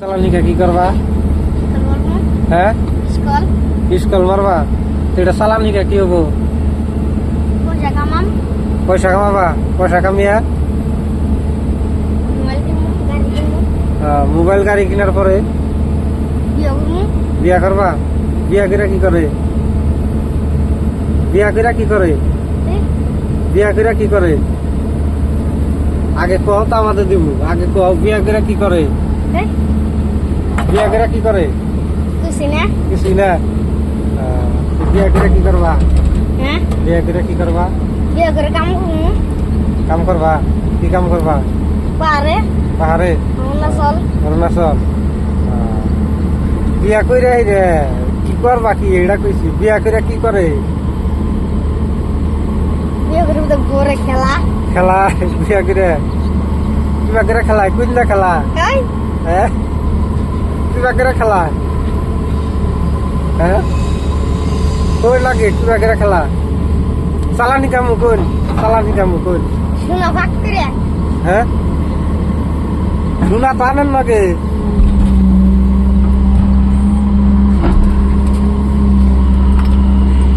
চালানিকা কি করবা? হ্যাঁ, স্কুল মারবা। তো এটা চালানিকা কি হবো? পয়সা কামাবা। পয়সা কামিয়া মোবাইল গাড়ি কেনার পরে বিয়া করবা। বিয়া করে কি করে? বিয়া করে কি করে? বিয়া করে কি করে? আগে কও তো আমাদের দিব। আগে কও বিয়া করে কি করে? বিয়া করে কি করে? কিছু না। বিয়া করে কি করবা? বিয়া করে কি করবা? কাম করবা। কি কাম করবা? পাহাড়ে অরুণাচল। বিয়া কইরা রে কি করবা? কি এটা কইছি। বিয়া কইরা কি করে? খেলা। বিয়া করে কিবা করে খেলায়? কোনটা খেলা? হ্যাঁ, কিবা করে খেলা? হ্যাঁ, কই লাগে কিবা করে খেলা? চালানি কামু কোন? চালানি কামু কোন? হ্যাঁ, শোনা তো আনেন নাকি?